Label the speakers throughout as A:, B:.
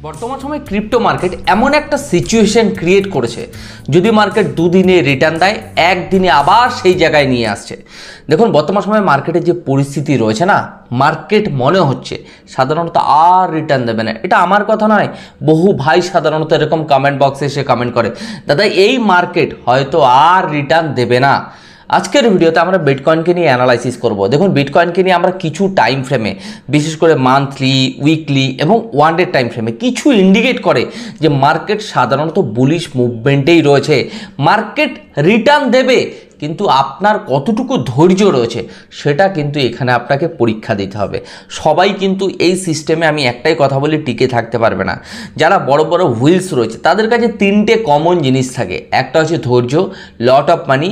A: বর্তমান সময়ে crypto market এমন একটা সিচুয়েশন ক্রিয়েট করেছে, যদি মার্কেট দুদিনে রিটার্ন দেয়, একদিনে আবার সেই জায়গায় নিয়ে আসছে। দেখুন বর্তমান সময়ে মার্কেটের যে পরিস্থিতি রয়েছে না, মার্কেট মনে হচ্ছে সাধারণত আর রিটার্ন দেবে না। এটা আমার কথা নয়, বহু ভাই সাধারণত এরকম কমেন্ট বক্সে এসে কমেন্ট করে, দাদা এই মার্কেট হয়তো আর রিটার্ন দেবে না। আজকের ভিডিওতে আমরা বিটকয়েনকে নিয়ে অ্যানালাইসিস করব। দেখুন বিটকয়েনকে নিয়ে আমরা কিছু টাইম ফ্রেমে, বিশেষ করে মান্থলি, উইকলি এবং ওয়ান ডে টাইম ফ্রেমে কিছু ইন্ডিকেট করে যে মার্কেট সাধারণত বুলিশ মুভমেন্টেই রয়েছে, মার্কেট রিটার্ন দেবে, কিন্তু আপনার কতটুকু ধৈর্য রয়েছে সেটা কিন্তু এখানে আপনাকে পরীক্ষা দিতে হবে। সবাই কিন্তু এই সিস্টেমে, আমি একটাই কথা বলি, টিকে থাকতে পারবে না। যারা বড় বড় হুইলস রয়েছে তাদের কাছে তিনটে কমন জিনিস থাকে, একটা হচ্ছে ধৈর্য, লট অফ মানি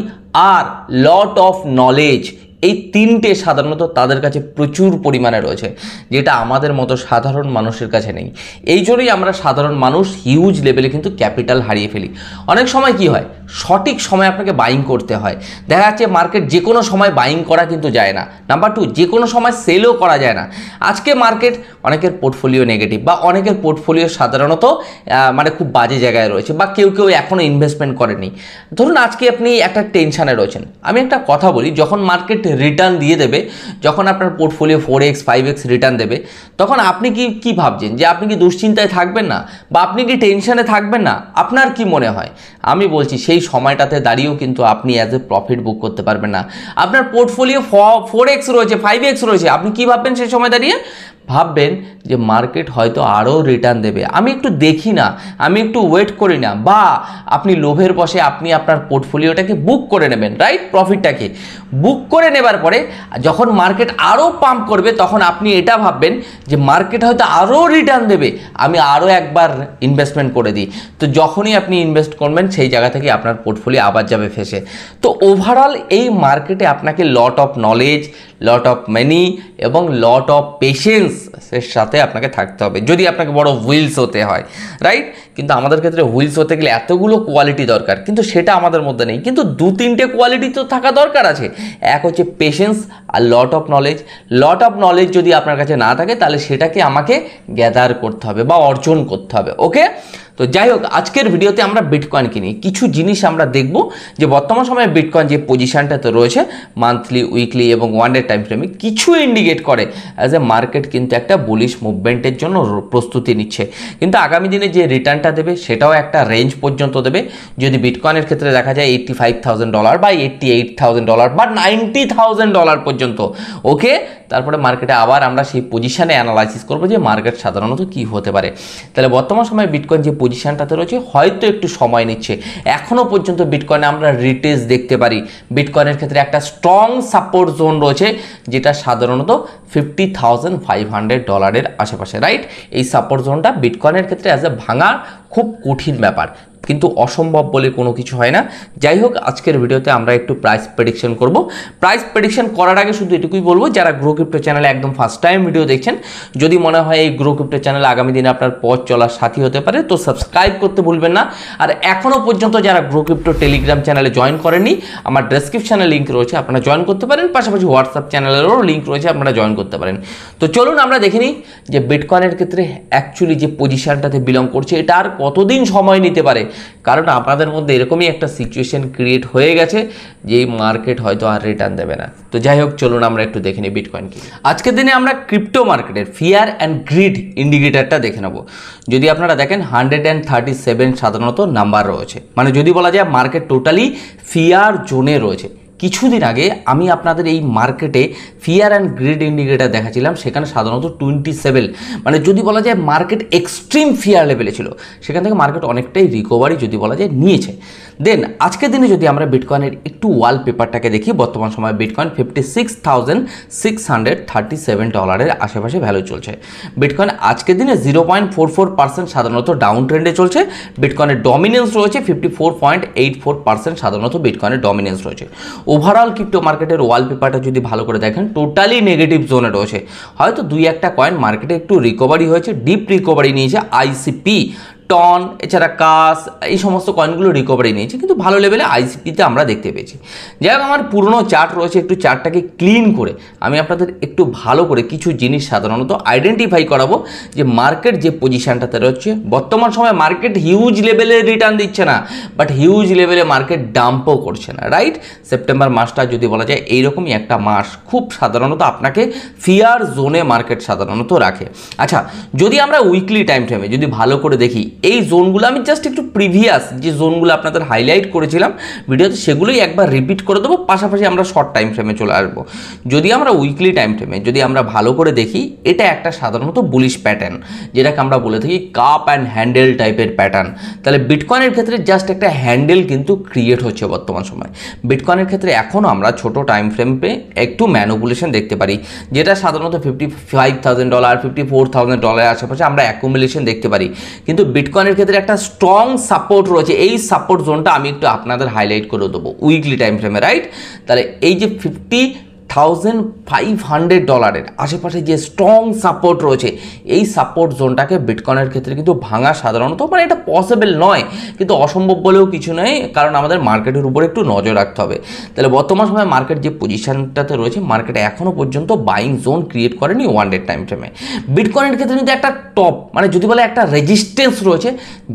A: আর লট অফ নলেজ। এই তিনটে সাধারণত তাদের কাছে প্রচুর পরিমাণে রয়েছে, যেটা আমাদের মতো সাধারণ মানুষের কাছে নেই। এই জন্যই আমরা সাধারণ মানুষ হিউজ লেভেলে কিন্তু ক্যাপিটাল হারিয়ে ফেলি। অনেক সময় কি হয়, সঠিক সময় আপনাকে বাইং করতে হয়। দেখা যাচ্ছে মার্কেট যে কোনো সময় বাইং করা কিন্তু যায় না। নাম্বার টু, যে কোনো সময় সেলও করা যায় না। আজকে মার্কেট অনেকের পোর্টফোলিও নেগেটিভ, বা অনেকের পোর্টফোলিও সাধারণত খুব বাজে জায়গায় রয়েছে, বা কেউ এখনও ইনভেস্টমেন্ট করেনি। ধরুন আজকে আপনি একটা টেনশানে রয়েছেন। আমি একটা কথা বলি, যখন মার্কেট রিটার্ন দিয়ে দেবে, যখন আপনার পোর্টফোলিও 4x 5x রিটার্ন দেবে, তখন আপনি কি ভাবছেন যে আপনি কি দুশ্চিন্তায় থাকবেন না, বা আপনি কি টেনশনে থাকবেন না? আপনার কি মনে হয়? আমি বলছি সেই সময়টাতে দাঁড়িয়েও কিন্তু আপনি অ্যাজ এ প্রফিট বুক করতে পারবেন না। আপনার পোর্টফোলিও 4x রয়েছে, 5x রয়েছে, আপনি কি ভাববেন সেই সময় দাঁড়িয়ে? ভাববেন যে মার্কেট হয়তো আরও রিটার্ন দেবে, আমি একটু দেখি না, আমি একটু ওয়েট করি না। বা আপনি লোভের বশে আপনি আপনার পোর্টফোলিওটাকে বুক করে নেবেন, রাইট? প্রফিটটাকে বুক করে নেবার পরে যখন মার্কেট আরও পাম্প করবে, তখন আপনি এটা ভাববেন যে মার্কেট হয়তো আরও রিটার্ন দেবে, আমি আরও একবার ইনভেস্টমেন্ট করে দিই। তো যখনই আপনি ইনভেস্ট করবেন, সেই জায়গা থেকে আপনার পোর্টফোলিও আবার যাবে ফেসে। তো ওভারঅল এই মার্কেটে আপনাকে লট অফ নলেজ, লট অফ মানি এবং লট অফ পেশেন্স এর সাথে আপনাকে থাকতে হবে, যদি আপনাকে বড় হুইলস হতে হয়, রাইট? কিন্তু আমাদের ক্ষেত্রে হুইলস হতে গেলে এতগুলো কোয়ালিটি দরকার, কিন্তু সেটা আমাদের মধ্যে নেই। কিন্তু দু তিনটে কোয়ালিটি তো থাকা দরকার আছে। এক হচ্ছে পেশেন্স আর lot of knowledge. Lot of knowledge যদি আপনার কাছে না থাকে, তাহলে সেটাকে আমাকে গ্যাদার করতে হবে বা অর্জন করতে হবে। ওকে, তো যাই হোক, আজকের ভিডিওতে আমরা বিটকয়েন কিনি কিছু জিনিস আমরা দেখব, যে বর্তমান সময়ে বিটকয়েন যে পজিশনটাতে রয়েছে মান্থলি, উইকলি এবং ওয়ান ডে টাইম ফ্রেমে কিছু ইন্ডিকেট করে অ্যাজ এ মার্কেট কিন্তু একটা বুলিশ মুভমেন্টের জন্য প্রস্তুতি নিচ্ছে। কিন্তু আগামী দিনে যে রিটার্নটা দেবে সেটাও একটা রেঞ্জ পর্যন্ত দেবে। যদি বিটকয়েনের ক্ষেত্রে দেখা যায় $85,000 বা $88,000 বা $90,000 পর্যন্ত, ওকে, তারপরে মার্কেটে আবার আমরা সেই পজিশানে অ্যানালাইসিস করবো যে মার্কেট সাধারণত কী হতে পারে। তাহলে বর্তমান সময়ে বিটকয়েন যে পজিশনটাতে রয়েছে হয়তো একটু সময় নিচ্ছে। এখনও পর্যন্ত বিটকয়েনে আমরা রিটেস্ট দেখতে পারি। বিটকয়েনের ক্ষেত্রে একটা স্ট্রং সাপোর্ট জোন রয়েছে, যেটা সাধারণত $50,500 আশেপাশে, রাইট? এই সাপোর্ট জোনটা বিটকয়েনের ক্ষেত্রে অ্যাজ এ ভাঙা খুব কঠিন ব্যাপার, কিন্তু অসম্ভব বলে কোনো কিছু হয় না। যাই হোক, আজকের ভিডিওতে আমরা একটু প্রাইস প্রেডিকশন করব। প্রাইস প্রেডিকশন করার আগে শুধু এটুকুই বলবো, যারা গ্রো ক্রিপ্টো চ্যানেলে একদম ফার্স্ট টাইম ভিডিও দেখছেন, যদি মনে হয় এই গ্রো ক্রিপ্টো চ্যানেল আগামী দিনে আপনার পথ চলার সাথী হতে পারে, তো সাবস্ক্রাইব করতে ভুলবেন না। আর এখনও পর্যন্ত যারা গ্রো ক্রিপ্টো টেলিগ্রাম চ্যানেলে জয়েন করেননি, আমার ডেসক্রিপশনে লিঙ্ক রয়েছে, আপনারা জয়েন করতে পারেন। পাশাপাশি হোয়াটসঅ্যাপ চ্যানেলেরও লিঙ্ক রয়েছে, আপনারা জয়েন করতে পারেন। তো চলুন আমরা দেখে নিই যে বিটকয়েনের ক্ষেত্রে অ্যাকচুয়ালি যে পজিশনটাতে বিলং করছে, এটা আর কতদিন সময় নিতে পারে। কারণ আপনাদের মধ্যে এরকমই একটা সিচুয়েশন ক্রিয়েট হয়ে গেছে যে মার্কেট হয়তো আর রিটার্ন দেবে না। তো যাই হোক, চলুন আমরা একটু দেখে নিই বিটকয়েন কি। আজকের দিনে আমরা ক্রিপ্টো মার্কেটের ফিয়ার অ্যান্ড গ্রিড ইন্ডিকেটারটা দেখে নেব। যদি আপনারা দেখেন 137 সাধারণত নাম্বার রয়েছে, মানে যদি বলা যায় মার্কেট টোটালি ফিয়ার জোনে রয়েছে। কিছুদিন আগে আমি আপনাদের এই মার্কেটে ফিয়ার অ্যান্ড গ্রিড ইন্ডিকেটার দেখাচ্ছিলাম, সেখানে সাধারণত 27, মানে যদি বলা যায় মার্কেট এক্সট্রিম ফিয়ার লেভেলে ছিল। সেখান থেকে মার্কেট অনেকটাই রিকভারি যদি বলা যায় নিয়েছে। দেন আজকের দিনে যদি আমরা বিটকয়েনের একটু ওয়ালপেপারটাকে দেখি, বর্তমান সময় বিটকয়েন $56,637 আশেপাশে ভ্যালু চলছে। বিটকয়েন আজকের দিনে 0.44% সাধারণত ডাউন ট্রেন্ডে চলছে। বিটকয়েনের ডমিনেন্স রয়েছে 54.84%, সাধারণত বিটকয়েনের ডমিনেন্স রয়েছে। ওভারঅল ক্রিপ্টো মার্কেটের ওয়ালপেপারটা যদি ভালো করে দেখেন, টোটালি নেগেটিভ জোনে রয়েছে। হয়তো দুই একটা কয়েন মার্কেটে একটু রিকভারি হয়েছে, ডিপ রিকভারি নিয়েছে। আইসিপি টন, এছাড়া কাস, এই সমস্ত কয়েনগুলো রিকভারি নিয়েছে, কিন্তু ভালো লেভেলে আইসিপিতে আমরা দেখতে পেয়েছি। যাই হোক, আমার পুরনো চার্ট রয়েছে, একটু চার্টটাকে ক্লিন করে আমি আপনাদের একটু ভালো করে কিছু জিনিস সাধারণত আইডেন্টিফাই করাবো যে মার্কেট যে পজিশানটাতে রয়েছে বর্তমান সময় মার্কেট হিউজ লেভেলে রিটার্ন দিচ্ছে না, বাট হিউজ লেভেলে মার্কেট ডাম্পও করছে না, রাইট? সেপ্টেম্বর মাসটা যদি বলা যায় এইরকমই একটা মাস, খুব সাধারণত আপনাকে ফিয়ার জোনে মার্কেট সাধারণত রাখে। আচ্ছা, যদি আমরা উইকলি টাইম ফ্রেমে যদি ভালো করে দেখি, এই জোনগুলো আমি জাস্ট একটু প্রিভিয়াস যে জোনগুলো আপনাদের হাইলাইট করেছিলাম ভিডিওতে সেগুলোই একবার রিপিট করে দেবো, পাশাপাশি আমরা শর্ট টাইম ফ্রেমে চলে আসবো। যদি আমরা উইকলি টাইম ফ্রেমে যদি আমরা ভালো করে দেখি, এটা একটা সাধারণত বুলিশ প্যাটার্ন, যেটাকে আমরা বলে থাকি কাপ অ্যান্ড হ্যান্ডেল টাইপের প্যাটার্ন। তাহলে বিটকয়েনের ক্ষেত্রে জাস্ট একটা হ্যান্ডেল কিন্তু ক্রিয়েট হচ্ছে বর্তমান সময়। বিটকয়েনের ক্ষেত্রে এখনও আমরা ছোট টাইম ফ্রেমে একটু ম্যানুপুলেশন দেখতে পারি, যেটা সাধারণত $55,000 $54,000 আশেপাশে আমরা অ্যাকুমুলেশন দেখতে পারি। কিন্তু বিটকয়েনের ক্ষেত্রে একটা স্ট্রং সাপোর্ট রয়েছে, এই সাপোর্ট জোনটা আমি একটু আপনাদের হাইলাইট করে দেবো উইকলি টাইম ফ্রেমে, রাইট? তাহলে এই যে $50,500 আশেপাশে যে স্ট্রং সাপোর্ট রয়েছে, এই সাপোর্ট জোনটাকে বিটকয়েনের ক্ষেত্রে কিন্তু ভাঙা সাধারণত মানে এটা পসিবল নয়, কিন্তু অসম্ভব বলেও কিছু নয়, কারণ আমাদের মার্কেটের উপর একটু নজর রাখতে হবে। তাহলে বর্তমান সময় মার্কেট যে পজিশনটাতে রয়েছে, মার্কেটে এখনও পর্যন্ত বাইং জোন ক্রিয়েট করেনি ওয়ান ডে টাইম ফ্রেমে। বিটকয়েনের ক্ষেত্রে কিন্তু একটা টপ মানে যদি বলে একটা রেজিস্ট্যান্স রয়েছে,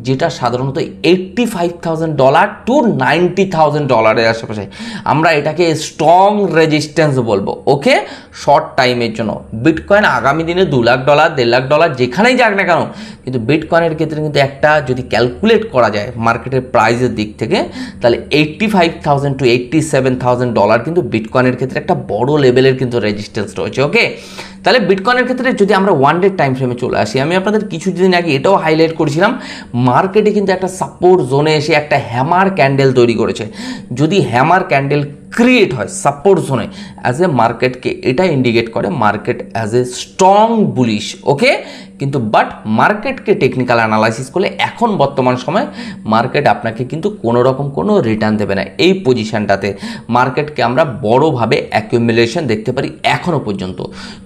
A: যেটা সাধারণত $85,000 to $90,000 আশেপাশে। আমরা এটাকে স্ট্রং রেজিস্ট্যান্স বলবো, ওকে? শর্ট টাইমের জন্য বিটকয়েন আগামী দিনে $2 লাখ $1.5 লাখ যেখানেই যাক না কেন, কিন্তু বিটকয়েনের ক্ষেত্রে কিন্তু একটা যদি ক্যালকুলেট করা যায় মার্কেটের প্রাইসের দিক থেকে, তাহলে $85,000 to $87,000 কিন্তু বিটকয়েনের ক্ষেত্রে একটা বড় লেভেলের কিন্তু রেজিস্ট্যান্স রয়েছে, ওকে? তাহলে বিটকয়েনের ক্ষেত্রে যদি আমরা ওয়ান ডে টাইম ফ্রেমে চলে আসি, আমি আপনাদের কিছুদিন আগে এটাও হাইলাইট করেছিলাম, মার্কেটে কিন্তু একটা সাপোর্ট জোনে এসে একটা হ্যামার ক্যান্ডেল তৈরি করেছে। যদি হ্যামার ক্যান্ডেল ক্রিয়েট হয় সাপোর্ট জোনে, অ্যাজ এ মার্কেটকে এটা ইন্ডিকেট করে market as a strong bullish, okay? কিন্তু বাট মার্কেটকে টেকনিক্যাল অ্যানালাইসিস করলে এখন বর্তমান সময় মার্কেট আপনাকে কিন্তু কোনো রকম কোনো রিটার্ন দেবে না। এই পজিশানটাতে মার্কেটকে আমরা বড়োভাবে অ্যাকুমুলেশন দেখতে পারি এখনও পর্যন্ত।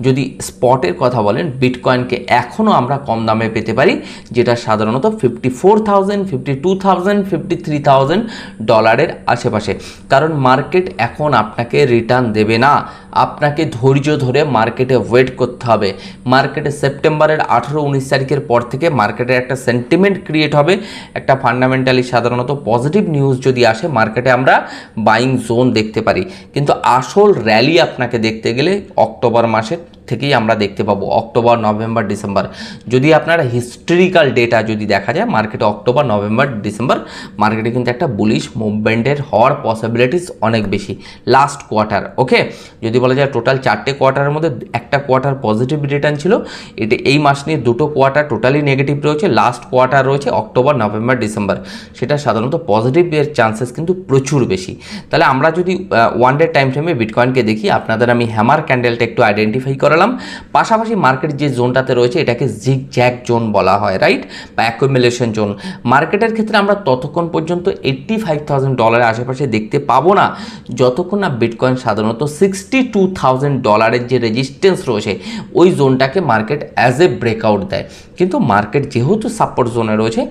A: যদি স্পটের কথা বলেন, বিটকয়েনকে এখনও আমরা কম দামে পেতে পারি, যেটা সাধারণত $54,000 $52,000 $53,000 আশেপাশে। কারণ মার্কেট এখন আপনাকে রিটার্ন দেবে না, আপনাকে ধৈর্য ধরে মার্কেটে ওয়েট করতে হবে। মার্কেটে সেপ্টেম্বরের 18-19 তারিখের পর থেকে মার্কেটের একটা সেন্টিমেন্ট ক্রিয়েট হবে, একটা ফান্ডামেন্টালি সাধারণত পজিটিভ নিউজ যদি আসে, মার্কেটে আমরা বাইং জোন দেখতে পারি। কিন্তু আসল র্যালি আপনাকে দেখতে গেলে অক্টোবর মাসের থেকেই আমরা দেখতে পাবো, অক্টোবর নভেম্বর ডিসেম্বর। যদি আপনারা হিস্টোরিক্যাল ডেটা যদি দেখা যায়, মার্কেটে অক্টোবর নভেম্বর ডিসেম্বর মার্কেটে কিন্তু একটা বুলিশ মুভমেন্টের হওয়ার পসিবিলিটিস অনেক বেশি লাস্ট কোয়ার্টার, ওকে? যদি বলা যায় টোটাল 4টে কোয়ার্টারের মধ্যে একটা কোয়ার্টার পজিটিভ রিটার্ন ছিল, এটা এই মাস নিয়ে 2টো কোয়ার্টার টোটালি নেগেটিভ রয়েছে, লাস্ট কোয়ার্টার রয়েছে অক্টোবর নভেম্বর ডিসেম্বর, সেটা সাধারণত পজিটিভের চান্সেস কিন্তু প্রচুর বেশি। তাহলে আমরা যদি ওয়ান ডে টাইম ফ্রেমে বিটকয়েনকে দেখি, আপনাদের আমি হ্যামার ক্যান্ডেলটা একটু আইডেন্টিফাই করালাম, পাশাপাশি মার্কেট যে জোনটাতে রয়েছে এটাকে জিগজ্যাগ জোন বলা হয়, রাইট? বা অ্যাকুমুলেশন জোন। মার্কেটের ক্ষেত্রে আমরা ততক্ষণ পর্যন্ত $85,000 আশেপাশে দেখতে পাবো না, যতক্ষণ না বিটকয়েন সাধারণত $62,000 যে রেজিস্ট্যান্স রয়েছে ওই জোনটাকে মার্কেট অ্যাজ এ ব্রেকআউট দেয়। কিন্তু মার্কেট যেহেতু সাপোর্ট জোনে রয়েছে,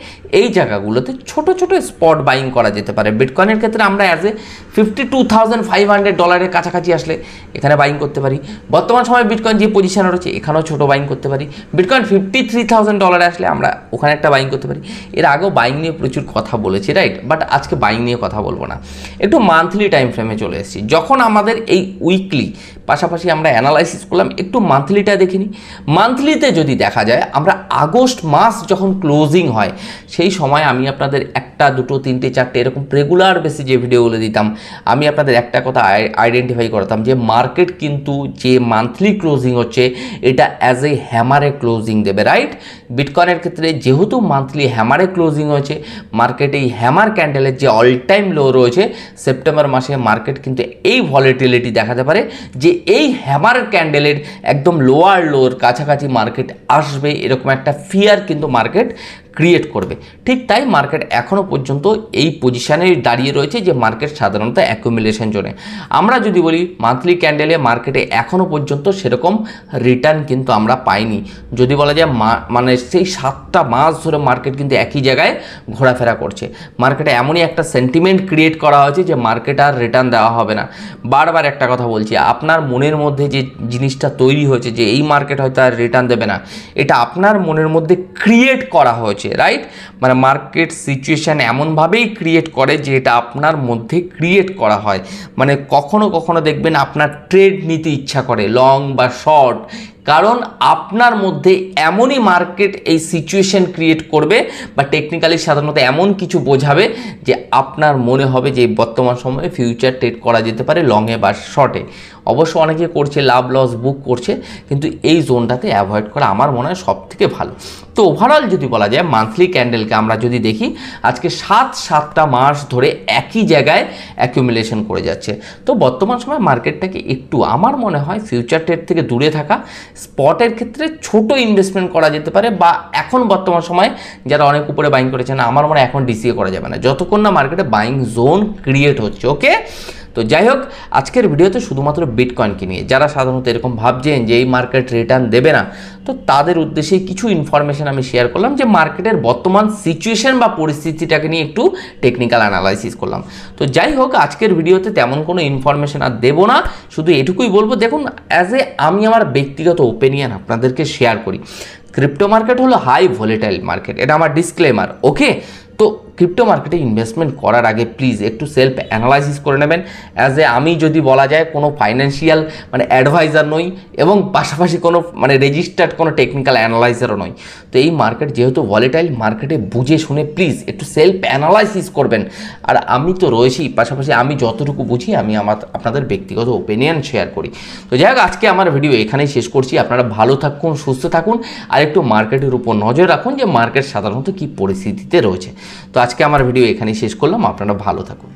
A: এই জায়গাগুলোতে ছোট ছোট স্পট বাইং করা যেতে পারে। বিটকয়েনের ক্ষেত্রে আমরা অ্যাজ এ $52,500 কাছাকাছি আসলে এখানে বাইং করতে পারি। বর্তমান সময় বিটকয়েন যে পজিশনে রয়েছে এখানেও ছোট বাইং করতে পারি। বিটকয়েন $53,000 আসলে আমরা ওখানে একটা বাইং করতে পারি। এর আগেও বাইং নিয়ে প্রচুর কথা বলেছি, রাইট? বাট আজকে বাইং নিয়ে কথা বলবো না, একটু মান্থলি টাইম ফ্রেমে চলে এসেছি। যখন আমাদের এই উইকলি পাশাপাশি আমরা অ্যানালাইসিস করলাম, একটু মান্থলিটা দেখে নিই। মান্থলিতে যদি দেখা যায়, আমরা আগস্ট মাস যখন ক্লোজিং হয় সেই সময় আমি আপনাদের 1, 2, 3, 4 এরকম রেগুলার বেসে যে ভিডিওগুলো দিতাম, আমি আপনাদের একটা কথা আইডেন্টিফাই করতাম যে মার্কেট কিন্তু যে মান্থলি ক্লোজিং হচ্ছে এটা অ্যাজ এ হ্যামারে ক্লোজিং দেবে, রাইট? বিটকয়েনের ক্ষেত্রে যেহেতু মান্থলি হ্যামারে ক্লোজিং হয়েছে, মার্কেট এই হ্যামার ক্যান্ডেলের যে অল টাইম লো রয়েছে সেপ্টেম্বর মাসে, মার্কেট কিন্তু এই ভলিটিলিটি দেখাতে পারে যে এই হ্যামার ক্যান্ডেলের একদম লোয়ার লোর কাছাকাছি মার্কেট আসবে, এরকম একটা ফিয়ার কিন্তু মার্কেট ক্রিয়েট করবে। ঠিক তাই মার্কেট এখনও পর্যন্ত এই পজিশানে দাঁড়িয়ে রয়েছে যে মার্কেট সাধারণত অ্যাকুমুলেশন জোনে। আমরা যদি বলি মান্থলি ক্যান্ডেলে মার্কেটে এখনও পর্যন্ত সেরকম রিটার্ন কিন্তু আমরা পাইনি। যদি বলা যায় মানে সেই 7টা মাস ধরে মার্কেট কিন্তু একই জায়গায় ঘোরাফেরা করছে। মার্কেটে এমনই একটা সেন্টিমেন্ট ক্রিয়েট করা হয়েছে যে মার্কেট আর রিটার্ন দেওয়া হবে না। বারবার একটা কথা বলছি, আপনার মনের মধ্যে যে জিনিসটা তৈরি হয়েছে যে এই মার্কেট হয়তো আর রিটার্ন দেবে না, এটা আপনার মনের মধ্যে ক্রিয়েট করা হয়েছে, রাইট? মানে মার্কেট সিচুয়েশান এমনভাবেই ক্রিয়েট করে যে এটা আপনার মধ্যে ক্রিয়েট করা হয়। মানে কখনো কখনো দেখবেন আপনার ট্রেড নিতে ইচ্ছা করে, লং বা শর্ট, কারণ আপনার মধ্যে এমনই মার্কেট এই সিচুয়েশন ক্রিয়েট করবে বা টেকনিক্যালি সাধারণত এমন কিছু বোঝাবে যে আপনার মনে হবে যে বর্তমান সময়ে ফিউচার ট্রেড করা যেতে পারে লংয়ে বা শর্টে। অবশ্য অনেকে করছে, লাভ লস বুক করছে, কিন্তু এই জোনটাতে অ্যাভয়েড করা আমার মনে হয় সবথেকে ভালো। তো ওভারঅল যদি বলা যায় মান্থলি ক্যান্ডেলকে আমরা যদি দেখি, আজকে 7টা মাস ধরে একই জায়গায় অ্যাকুমুলেশন করে যাচ্ছে। তো বর্তমান সময় মার্কেটটাকে একটু আমার মনে হয় ফিউচার ট্রেড থেকে দূরে থাকা, স্পটের ক্ষেত্রে ছোট ইনভেস্টমেন্ট করা যেতে পারে, বা এখন বর্তমান সময় যারা অনেক উপরে বাইং করেছেন আমার মনে হয় এখন ডিসিএ করা যাবে না যতক্ষণ না মার্কেটে বাইং জোন ক্রিয়েট হচ্ছে। ওকে, তো যাই হোক, আজকের ভিডিওতে শুধুমাত্র বিটকয়েনকে নিয়ে, যারা সাধারণত এরকম ভাবছেন যে এই মার্কেট রিটার্ন দেবে না, তো তাদের উদ্দেশ্যে কিছু ইনফরমেশন আমি শেয়ার করলাম যে মার্কেটের বর্তমান সিচুয়েশন বা পরিস্থিতিটাকে নিয়ে একটু টেকনিক্যাল অ্যানালাইসিস করলাম। তো যাই হোক, আজকের ভিডিওতে তেমন কোনো ইনফরমেশন আর দেবো না, শুধু এটুকুই বলবো, দেখুন আমি আমার ব্যক্তিগত ওপিনিয়ন আপনাদেরকে শেয়ার করি। ক্রিপ্টো মার্কেট হলো হাই ভোলেটাইল মার্কেট, এটা আমার ডিসক্লেমার। ওকে, তো ক্রিপ্টো মার্কেটে ইনভেস্টমেন্ট করার আগে প্লিজ একটু সেলফ অ্যানালাইসিস করে নেবেন। আমি যদি বলা যায় কোনো ফাইন্যান্সিয়াল অ্যাডভাইজার নই, এবং পাশাপাশি কোনো রেজিস্টার্ড কোনো টেকনিক্যাল অ্যানালাইজারও নই। তো এই মার্কেট যেহেতু ভলেটাইল, মার্কেটে বুঝে শুনে প্লিজ একটু সেলফ অ্যানালাইসিস করবেন। আর আমি তো রয়েছি, পাশাপাশি আমি যতটুকু বুঝি আমি আপনাদের ব্যক্তিগত ওপিনিয়ন শেয়ার করি। তো যাই হোক, আজকে আমার ভিডিও এখানেই শেষ করছি। আপনারা ভালো থাকুন, সুস্থ থাকুন, আর একটু মার্কেটের উপর নজর রাখুন যে মার্কেট সাধারণত কী পরিস্থিতিতে রয়েছে। তো আজকে আমার ভিডিও এখানেই শেষ করলাম। আপনারা ভালো থাকুন।